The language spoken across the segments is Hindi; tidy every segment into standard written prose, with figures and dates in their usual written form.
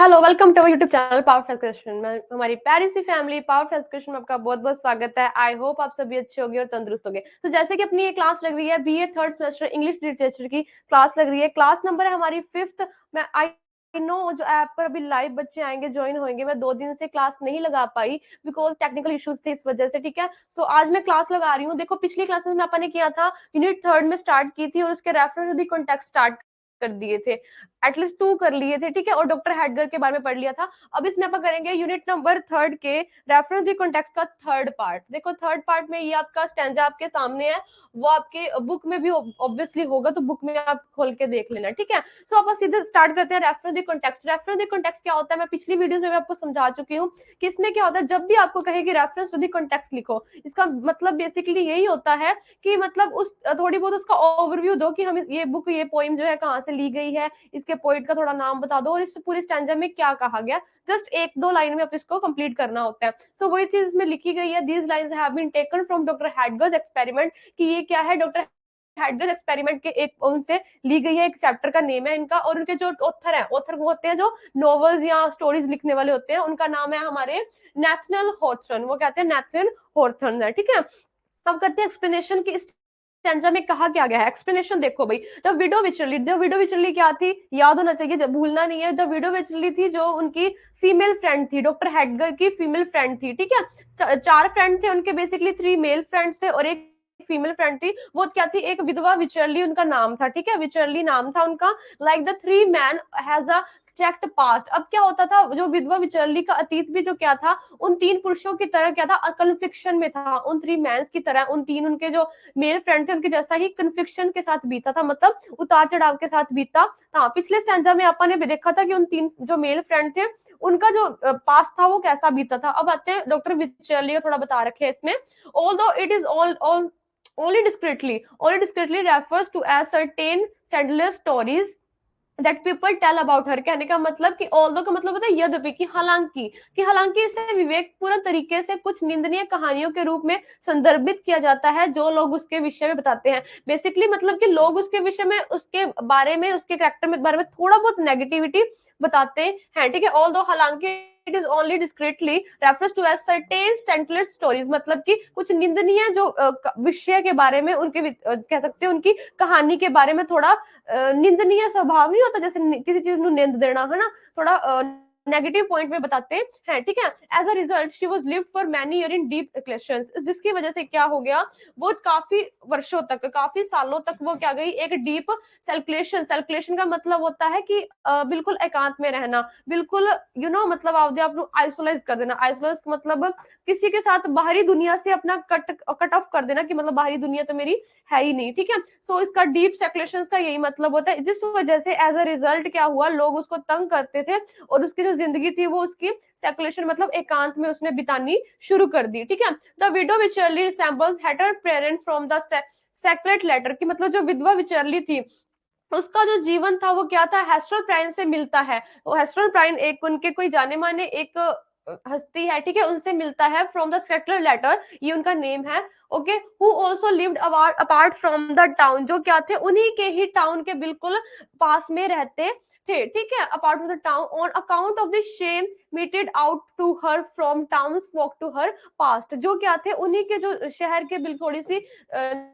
Hello, welcome to our YouTube channel Power Education में हमारी प्यारी सी फैमिली पावर एजुकेशन में आपका बहुत बहुत स्वागत है। आई होप आप सभी अच्छे होंगे और तंदुरुस्त होंगे। तो जैसे कि अपनी ये क्लास लग रही है BA third semester English literature की क्लास लग रही है। क्लास नंबर है हमारी 5th। मैं आई नो जो ऐप पर अभी लाइव बच्चे आएंगे ज्वाइन होंगे। मैं 2 दिन से क्लास नहीं लगा पाई बिकॉज टेक्निकल इश्यूज थे, इस वजह से। ठीक है, सो आज मैं क्लास लगा रही हूँ। देखो, पिछली क्लासेस में अपन ने किया था, यूनिट थर्ड में स्टार्ट की थी और उसके reference to the context start कर दिए थे, एटलीस्ट 2 कर लिए थे। ठीक है, और डॉक्टर हेडगर के बारे में पढ़ लिया था। अब इसमें अपन करेंगे यूनिट नंबर थर्ड के रेफरेंस द कॉन्टेक्स्ट का थर्ड पार्ट। देखो, थर्ड पार्ट में ये आपका स्टैंजा आपके सामने है, वो आपके बुक में भी ऑब्वियसली होगा, तो बुक में आप खोल के देख लेना। ठीक है, सो अपन सीधे स्टार्ट करते हैं। Reference the context. Reference the context क्या होता है, मैं पिछली वीडियोस में भी आपको समझा चुकी हूँ कि इसमें क्या होता है। जब भी आपको कहेगी रेफरेंस टू द कॉन्टेक्स्ट लिखो, इसका मतलब बेसिकली यही होता है कि मतलब उस थोड़ी बहुत उसका ओवरव्यू दो कि हम ये बुक, ये पोइम जो है कहाँ से ली गई है, इसके पोइट का थोड़ा नाम बता दो और इस पूरी स्टैंजा में क्या कहा गया। जस्ट 1-2 लाइन में आप इसको कंप्लीट करना होता है। सो वही चीज इसमें लिखी गई है। These lines have been taken from doctor Heidegger's experiment. कि ये क्या है, डॉक्टर हैडगर्स एक्सपेरिमेंट के एक उनसे ली गई है, एक चैप्टर का नेम है इनका। और उनके जो ऑथर है, ऑथर वो होते हैं जो नॉवेल्स या स्टोरीज लिखने वाले होते हैं। उनका नाम है हमारे नेथनल हॉथर्न। वो कहते हैं नेथन हॉथर्न है। ठीक है, अब करते हैं एक्सप्लेनेशन की। स्टैंजा में कहा क्या गया है। एक्सप्लेनेशन देखो भाई, द विडो विचरली क्या थी, याद होना चाहिए, जब भूलना नहीं है। द विडो विचरली थी जो उनकी फीमेल फ्रेंड थी, डॉक्टर हेडगर की फीमेल फ्रेंड थी। ठीक है, 4 फ्रेंड थे उनके, बेसिकली 3 मेल फ्रेंड्स थे और एक फीमेल फ्रेंड थी। वो क्या थी, एक विधवा विचरली उनका नाम था। ठीक है, विचरली नाम था उनका। Like the 3 man has a checked past. अब क्या होता था, जो विधवा विचरली का अतीत भी जो क्या था, उन 3 पुरुषों की तरह क्या था, कन्फिक्शन में था। उन 3 मैंस की तरह उन 3 उनके जो मेल फ्रेंड थे उनके जैसा ही कन्फिक्शन के साथ बीता था, मतलब उतार चढ़ाव के साथ बीता। हाँ, पिछले स्टैंजा में अपन ने भी देखा था कि उन 3 जो मेल फ्रेंड थे उनका जो पास्ट था वो कैसा बीता था। अब आते हैं डॉक्टर विचरली का, थोड़ा बता रखे हैं इसमें। Although it is all only discreetly refers to as certain senseless stories that people tell about her. कहने का मतलब कि ऑल्दो का मतलब होता है यद्यपि, कि हालांकि इसे विवेकपूर्ण तरीके से कुछ निंदनीय कहानियों के रूप में संदर्भित किया जाता है जो लोग उसके विषय में बताते हैं। बेसिकली मतलब कि लोग उसके विषय में, उसके बारे में, उसके कैरेक्टर में बारे में थोड़ा बहुत नेगेटिविटी बताते हैं। ठीक है, ऑल्दो हालांकि it is only discreetly refers to as certain scandalous stories, मतलब कि कुछ निंदनीय जो विषय के बारे में उनके कह सकते हैं, उनकी कहानी के बारे में थोड़ा निंदनीय स्वभाव नहीं होता, जैसे किसी चीज ਨੂੰ निंद देना है ना, थोड़ा नेगेटिव पॉइंट में बताते हैं। ठीक है, as a result she was lived for many year in deep seclusion, जिसकी वजह से क्या हो गया, वो काफी वर्षों तक, काफी सालों तक वो क्या गई, एक डीप सेल्कुलेशन। सेल्कुलेशन का मतलब होता है कि बिल्कुल एकांत में रहना, बिल्कुल मतलब आप आइसोलाइज कर देना। आइसोलाइज मतलब किसी के साथ बाहरी दुनिया से अपना कट ऑफ कर देना, कि मतलब बाहरी दुनिया तो मेरी है ही नहीं। ठीक है, सो इसका डीप सेक्लेशन का यही मतलब होता है, जिस वजह से एज अ रिजल्ट क्या हुआ, लोग उसको तंग करते थे और उसकी जो जिंदगी थी वो उसकी सेक्युलेशन मतलब एकांत में उसने बितानी शुरू कर दी। ठीक है, the widow Wycherly resembles hater parent from the secret letter, की मतलब जो विधवा विचरली थी उसका जो जीवन था वो क्या था, हेस्टल प्राइन से मिलता है। वो हेस्टल प्राइन एक उनके कोई जाने माने एक हस्ती है। ठीक है, उनसे मिलता है फ्रॉम द सेक्युलर लेटर, ये उनका नेम है। Okay, who also lived apart from the town, जो क्या थे, उन्हीं के ही टाउन के बिल्कुल पास में रहते थे। ठीक है, apart from the town on account of the shame meted out to her from towns walk to her past, जो क्या थे, उन्हीं के जो शहर के बिल्कुल थोड़ी सी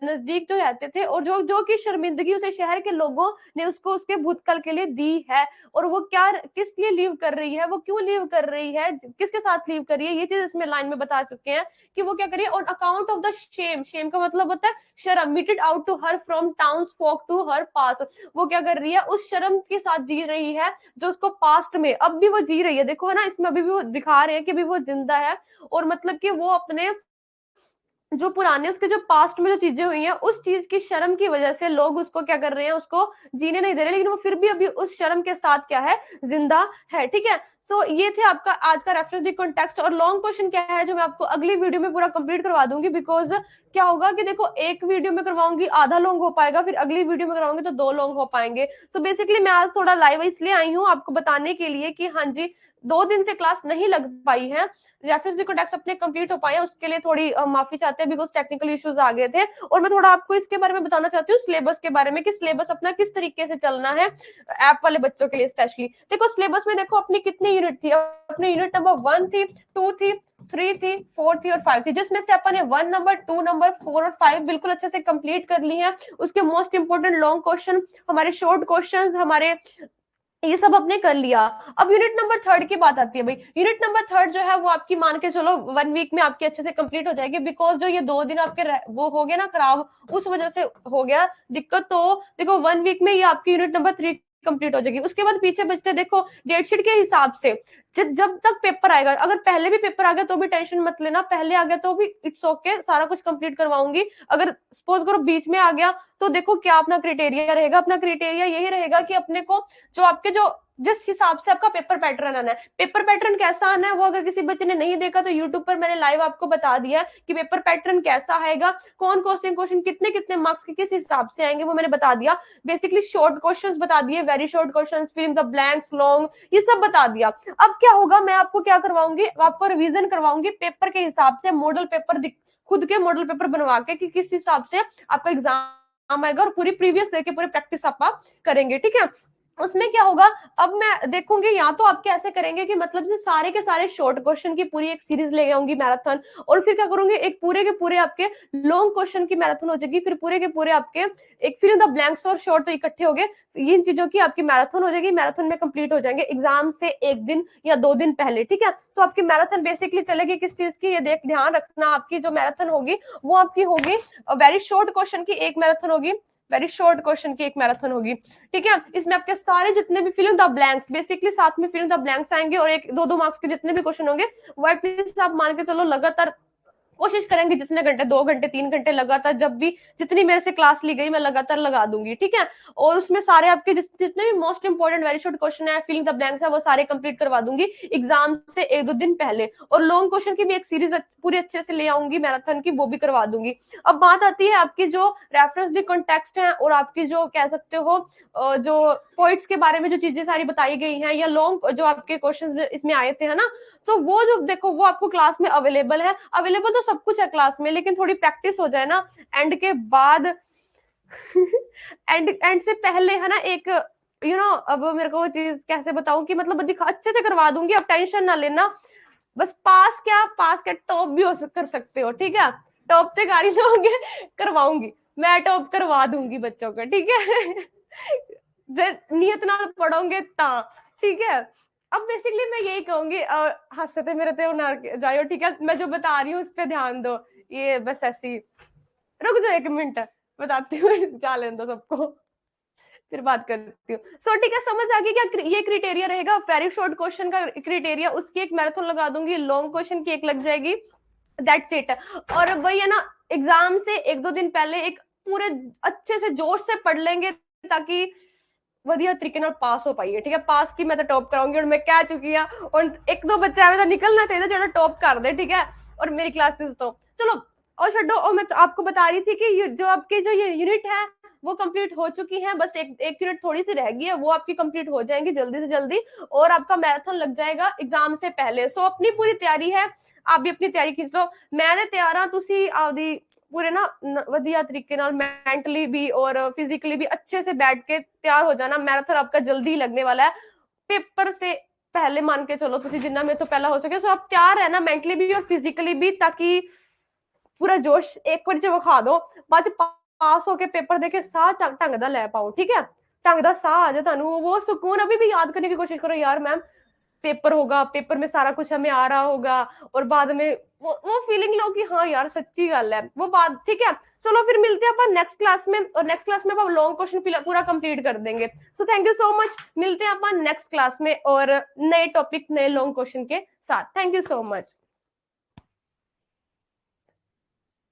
नजदीक तो रहते थे, और जो जो कि शर्मिंदगी उसे शहर के लोगों ने उसको उसके भूतकाल के लिए दी है। और वो क्या, किस लिए लीव कर रही है, वो क्यों लीव कर रही है, किसके साथ लीव कर रही है, ये चीज इसमें लाइन में बता चुके हैं कि वो क्या करिए, on account of the shame. Shame का मतलब होता है शर्म। Meted out to her from towns folk to her pass, वो क्या कर रही है, उस शर्म के साथ जी रही है जो उसको पास्ट में अब भी वो जी रही है। देखो है ना, इसमें अभी भी वो दिखा रहे हैं कि अभी वो जिंदा है, और मतलब कि वो अपने जो पुराने उसके जो पास्ट में जो चीजें हुई हैं उस चीज की शर्म की वजह से लोग उसको क्या कर रहे हैं, उसको जीने नहीं दे रहे, लेकिन वो फिर भी अभी उस शर्म के साथ क्या है, जिंदा है। ठीक है, सो ये थे आपका आज का रेफरेंस द कॉन्टेक्स्ट। और लॉन्ग क्वेश्चन क्या है जो मैं आपको अगली वीडियो में पूरा कंप्लीट करवा दूंगी, बिकॉज क्या होगा कि देखो एक वीडियो में करवाऊंगी आधा लॉन्ग हो पाएगा, फिर अगली वीडियो में करवाऊंगी तो 2 लॉन्ग हो पाएंगे। सो बेसिकली मैं आज थोड़ा लाइव इसलिए आई हूँ आपको बताने के लिए कि हाँ जी 2 दिन से क्लास नहीं लग पाई है, रेफरेंस कॉन्टेक्ट अपने कंप्लीट हो पाए, उसके लिए थोड़ी माफी चाहते हैं बिकॉज टेक्निकल इश्यूज आ गए थे। और मैं थोड़ा आपको इसके बारे में बताना चाहती हूँ, सिलेबस के बारे में, कि सिलेबस अपना किस तरीके से चलना है ऐप वाले बच्चों के लिए स्पेशली। देखो सिलेबस में देखो अपनी कितनी यूनिट थी, अपनी यूनिट नंबर 1 थी, 2 थी, 3 थी, 4 थी और 5 थी, जिसमें से अपन ने 1 नंबर, 2 नंबर, 4 और 5 बिल्कुल अच्छे से कंप्लीट कर ली है। उसके मोस्ट इंपोर्टेंट लॉन्ग क्वेश्चन, हमारे शॉर्ट क्वेश्चंस, हमारे ये सब आपने कर लिया। अब यूनिट नंबर 3 की बात आती है भाई। यूनिट नंबर 3 जो है वो आपकी मान के चलो 1 वीक में आपकी अच्छे से कंप्लीट हो जाएगी, बिकॉज जो ये 2 दिन आपके वो हो गया ना खराब, उस वजह से हो गया दिक्कत। तो देखो 1 वीक में ये आपकी यूनिट नंबर 3 कंप्लीट हो जाएगी। उसके बाद पीछे बचते देखो डेट शीट के हिसाब से, जब तक पेपर आएगा, अगर पहले भी पेपर आ गया तो भी टेंशन मत लेना, पहले आ गया तो भी इट्स ओके, सारा कुछ कंप्लीट करवाऊंगी। अगर सपोज करो बीच में आ गया तो देखो क्या अपना क्राइटेरिया रहेगा। अपना क्राइटेरिया यही रहेगा कि अपने को जो आपके जो जिस हिसाब से आपका पेपर पैटर्न आना है, पेपर पैटर्न कैसा आना है वो अगर किसी बच्चे ने नहीं देखा तो यूट्यूब पर मैंने लाइव आपको बता दिया कि पेपर पैटर्न कैसा आएगा, कौन क्वेश्चन कितने कितने मार्क्स के किस हिसाब से आएंगे वो मैंने बता दिया। बेसिकली शॉर्ट क्वेश्चंस बता दिए, very short questions, fill in the blanks, long, ये सब बता दिया। अब क्या होगा, मैं आपको क्या करवाऊंगी, आपको रिवीजन करवाऊंगी पेपर के हिसाब से, मॉडल पेपर खुद के मॉडल पेपर बनवा के कि किस हिसाब से आपका एग्जाम आएगा, और पूरी प्रीवियस देके पूरी प्रैक्टिस आप करेंगे, ठीक है। उसमें क्या होगा, अब मैं देखूंगी या तो आपके ऐसे करेंगे कि मतलब से सारे के सारे शॉर्ट क्वेश्चन की पूरी एक सीरीज ले आऊंगी मैराथन, और फिर क्या करूंगी एक पूरे के पूरे आपके लॉन्ग क्वेश्चन की मैराथन हो जाएगी, फिर पूरे के पूरे आपके एक फिल इन द ब्लैंक्स और शॉर्ट तो इकट्ठे हो गए, इन चीजों की आपकी मैराथन हो जाएगी। मैराथन में कंप्लीट हो जाएंगे एग्जाम से 1 दिन या 2 दिन पहले, ठीक है। सो आपकी मैराथन बेसिकली चलेगी किस चीज की, ये ध्यान रखना, आपकी जो मैराथन होगी वो आपकी होगी वेरी शॉर्ट क्वेश्चन की एक मैराथन होगी, वेरी शॉर्ट क्वेश्चन की एक मैराथन होगी, ठीक है। इसमें आपके सारे जितने भी fill in the blanks, basically साथ में फिल इन द ब्लैंक्स आएंगे, और एक 2-2 मार्क्स के जितने भी क्वेश्चन होंगे वो एटलीस्ट आप मान के चलो लगातार कोशिश करेंगे जितने घंटे, 2 घंटे 3 घंटे लगातार, जब भी जितनी मेरे से क्लास ली गई मैं लगातार लगा दूंगी, ठीक है। और उसमें सारे आपके जितने भी most important very short question है, फिलिंग द ब्लैंक्स है, वो सारे कंप्लीट करवा दूंगी एग्जाम से 1-2 दिन पहले। और लॉन्ग क्वेश्चन की भी एक सीरीज पूरी अच्छे से ले आऊंगी मैराथन की, वो भी करवा दूंगी। अब बात आती है आपकी जो रेफरेंस द कॉन्टेक्स्ट है, और आपकी जो कह सकते हो जो पॉइंट्स के बारे में जो चीजें सारी बताई गई हैं, या लॉन्ग जो आपके क्वेश्चन इसमें आए थे, है ना, तो वो जो देखो वो आपको क्लास में अवेलेबल है। अवेलेबल तो सब कुछ है क्लास में, लेकिन थोड़ी प्रैक्टिस हो जाए ना एंड के बाद एंड से पहले, है ना, एक अब मेरे को वो चीज कैसे बताऊं कि मतलब अच्छे से करवा दूंगी, अब टेंशन ना लेना। बस पास क्या टॉप भी कर सकते हो, ठीक है। टॉप तक आ रही लोगे करवाऊंगी, मैं टॉप करवा दूंगी बच्चों को, ठीक है। नियत ना पढ़ोगे ता, ठीक है। अब बेसिकली मैं यही कहूंगी, हंसते मेरे ते ना जाओ, ठीक है। मैं जो बता रही हूँ उस पर ध्यान दो, ये बस ऐसी रुक जाओ 1 मिनट, बताती हूँ। जा लेने दो सबको, फिर बात करती हूँ। सो ठीक है, समझ आ गई क्या ये क्राइटेरिया रहेगा। वेरी शॉर्ट क्वेश्चन का क्राइटेरिया, उसकी एक मैराथन लगा दूंगी, लॉन्ग क्वेश्चन की एक लग जाएगी, दैट्स इट। और वही है ना, एग्जाम से 1-2 दिन पहले एक पूरे अच्छे से जोश से पढ़ लेंगे ताकि ਵਧੀਆ तरीके ਨਾਲ पास हो पाइए, ठीक है। पास की मैं तो टॉप कराऊंगी, और मैं कह चुकी हूँ, और 1-2 बच्चे ऐसा निकलना चाहिए जो टॉप कर दे, ठीक है। और मेरी क्लासेस तो चलो और छोड़ो, और मैं तो आपको बता रही थी कि जो आपकी जो ये यूनिट है वो कंप्लीट हो चुकी है, बस एक यूनिट थोड़ी सी रह गई है, वो आपकी कंप्लीट हो जाएंगी जल्दी से जल्दी, और आपका मैराथन लग जाएगा एग्जाम से पहले। सो अपनी पूरी तैयारी है, आप भी अपनी तैयारी खींच लो, मैं ਤੇ ਤਿਆਰ ਹਾਂ, ਤੁਸੀਂ ਆਪਦੀ पूरे ना वधिया तरीके नाल मेंटली भी और फिजिकली भी अच्छे से बैठ के तैयार हो जाना। मैराथन आपका जल्दी ही लगने वाला है, पेपर से पहले मान के चलो तुसी जिन्ना मेरे तो पहला हो सके। सो आप तैयार है ना मेंटली भी और फिजिकली भी, ताकि पूरा जोश एक बार च विखा दो, बाद पास होके पेपर देके साह ढंग दा लै पाओ, ठीक है। ढंग दा साह आ जाए तुहानू, वो सुकून अभी भी याद करने की कोशिश करो, यार मैम पेपर होगा, पेपर में सारा कुछ हमें आ रहा होगा, और बाद में वो फीलिंग लो कि हाँ यार सच्ची गल है वो बात, ठीक है। चलो फिर मिलते हैं अपन नेक्स्ट क्लास में, और नेक्स्ट क्लास में अपन लॉन्ग क्वेश्चन पूरा कंप्लीट कर देंगे। So thank you so much, मिलते हैं अपन नेक्स्ट क्लास में और नए टॉपिक नए लॉन्ग क्वेश्चन के साथ। Thank you so much.